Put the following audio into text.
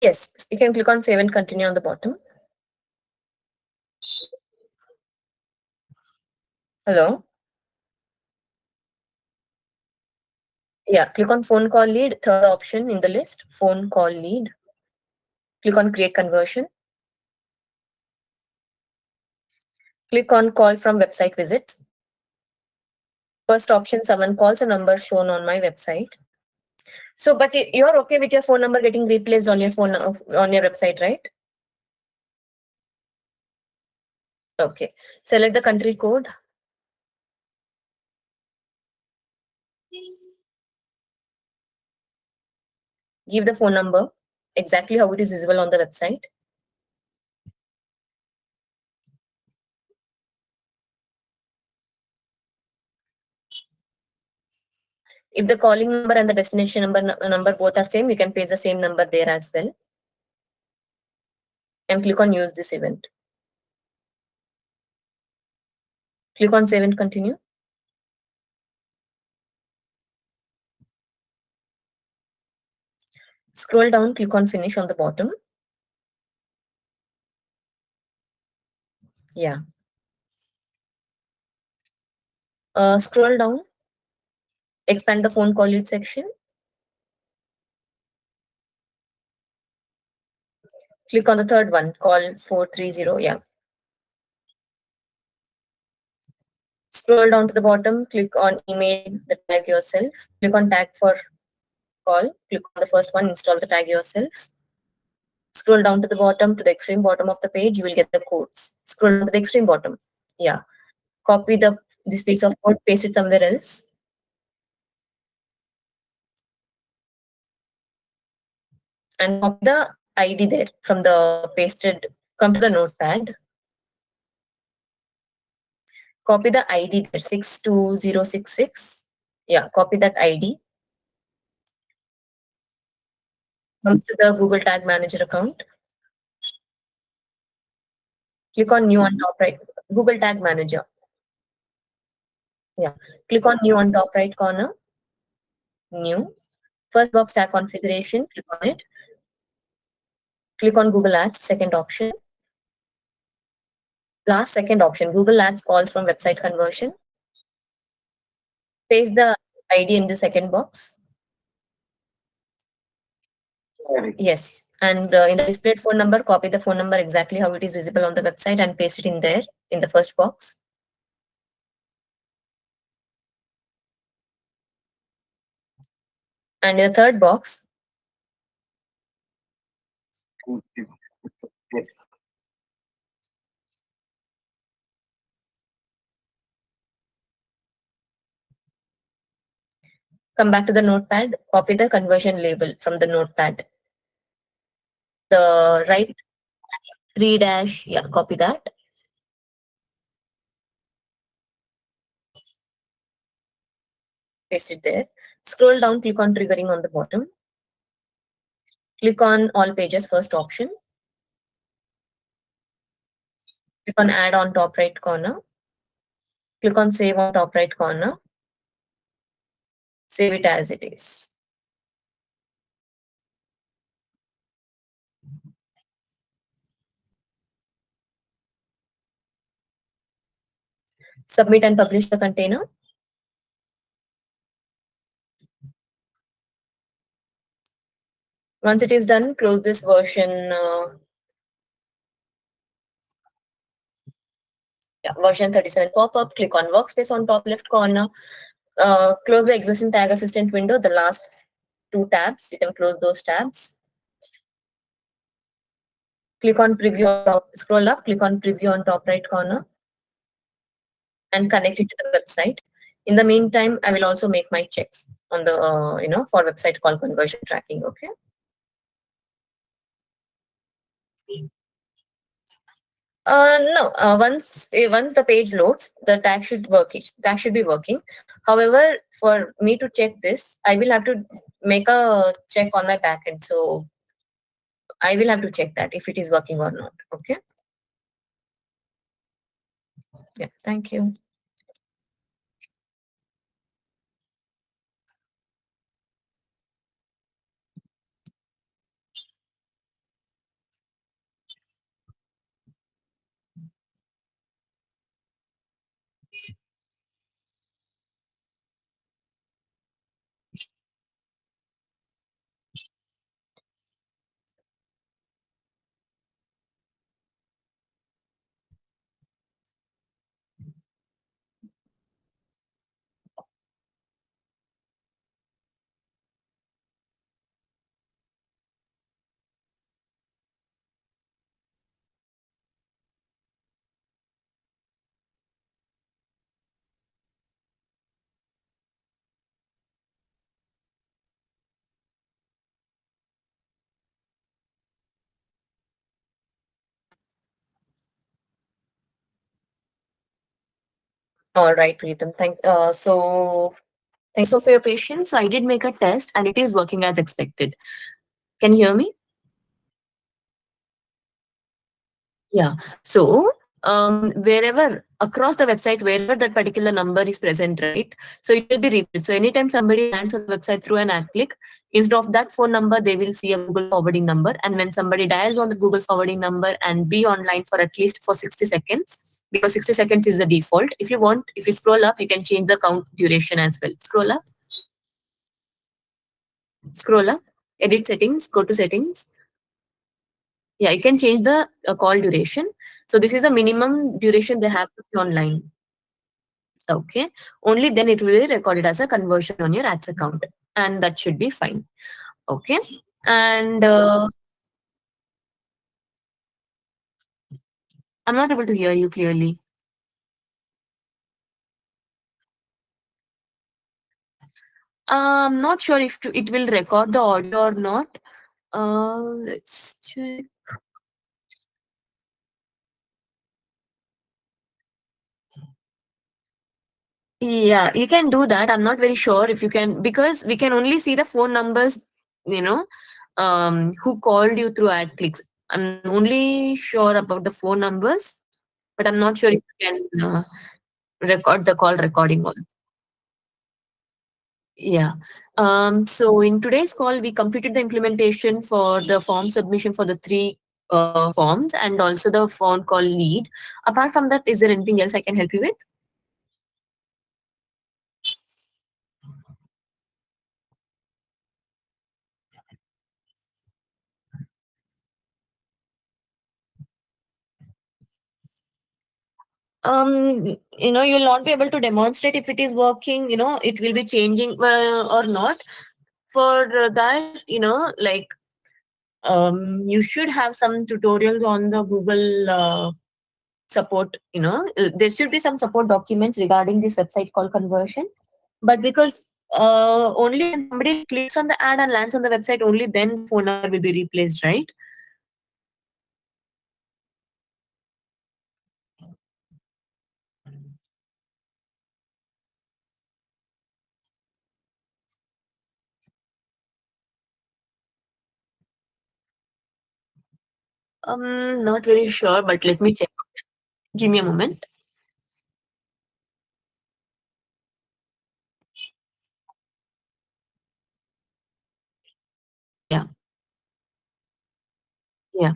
Yes, you can click on save and continue on the bottom. Hello. Yeah, click on phone call lead, third option in the list, phone call lead. Click on create conversion. Click on call from website visits. First option, someone calls a number shown on my website. So, but you're okay with your phone number getting replaced on your phone on your website, right? Okay. Select the country code. Give the phone number exactly how it is visible on the website. If the calling number and the destination number both are same, you can paste the same number there as well. And click on use this event. Click on save and continue. Scroll down, click on finish on the bottom. Yeah. Scroll down, expand the phone call lead section. Click on the third one, call 430. Yeah. Scroll down to the bottom, click on email the tag yourself. Click on tag for call. Click on the first one, install the tag yourself. Scroll down to the bottom, to the extreme bottom of the page, you will get the codes. Scroll down to the extreme bottom. Yeah. Copy this piece of code, paste it somewhere else. And copy the ID there from the pasted. Come to the notepad. Copy the ID there, 62066. Yeah, copy that ID. Come to the Google Tag Manager account. Click on new on top right. Google Tag Manager. Yeah. Click on new on top right corner. New. First box tag configuration. Click on it. Click on Google Ads, second option. Last second option, Google Ads calls from website conversion. Paste the ID in the second box. Yes. And in the displayed phone number, copy the phone number exactly how it is visible on the website and paste it in there in the first box. And in the third box, come back to the notepad, copy the conversion label from the notepad. The right 3 dash, yeah, copy that. Paste it there. Scroll down, click on triggering on the bottom. Click on all pages, first option. Click on add on top right corner. Click on save on top right corner. Save it as it is. Submit and publish the container. Once it is done, close this version. Version 37 pop-up. Click on workspace on top left corner. Close the existing tag assistant window. The last two tabs, you can close those tabs. Click on preview on top. Scroll up. Click on preview on top right corner, and connect it to the website. In the meantime, I will also make my checks on the for website call conversion tracking. Okay. No. Once the page loads, the tag should work. Tag should be working. However, for me to check this, I will have to make a check on my backend. So I will have to check that if it is working or not. Okay. Yeah. Thank you. All right, Preetham. Thanks so for your patience. So I did make a test and it is working as expected. Can you hear me? Yeah. So, wherever across the website, wherever that particular number is present, right? So it will be repeated. So anytime somebody lands on the website through an ad click, instead of that phone number, they will see a Google forwarding number. And when somebody dials on the Google forwarding number and be online for at least for 60 seconds, because 60 seconds is the default. If you want, if you scroll up, you can change the count duration as well. Scroll up, edit settings, go to settings. Yeah, you can change the call duration. So this is the minimum duration they have to be online. Okay. Only then it will be recorded as a conversion on your ads account. And that should be fine. Okay. And I'm not able to hear you clearly. I'm not sure if it will record the audio or not. Let's check. Yeah, you can do that. I'm not very sure if you can, because we can only see the phone numbers, you know, who called you through ad clicks. I'm only sure about the phone numbers, but I'm not sure if you can record the call recording also. Yeah. So in today's call, we completed the implementation for the form submission for the three forms and also the phone call lead. Apart from that, is there anything else I can help you with? You'll not be able to demonstrate if it is working, it will be changing or not. For that, you should have some tutorials on the Google support. There should be some support documents regarding this website called conversion. But because only when somebody clicks on the ad and lands on the website, only then the phone number will be replaced, right? Not very sure, but let me check. Give me a moment. Yeah, yeah.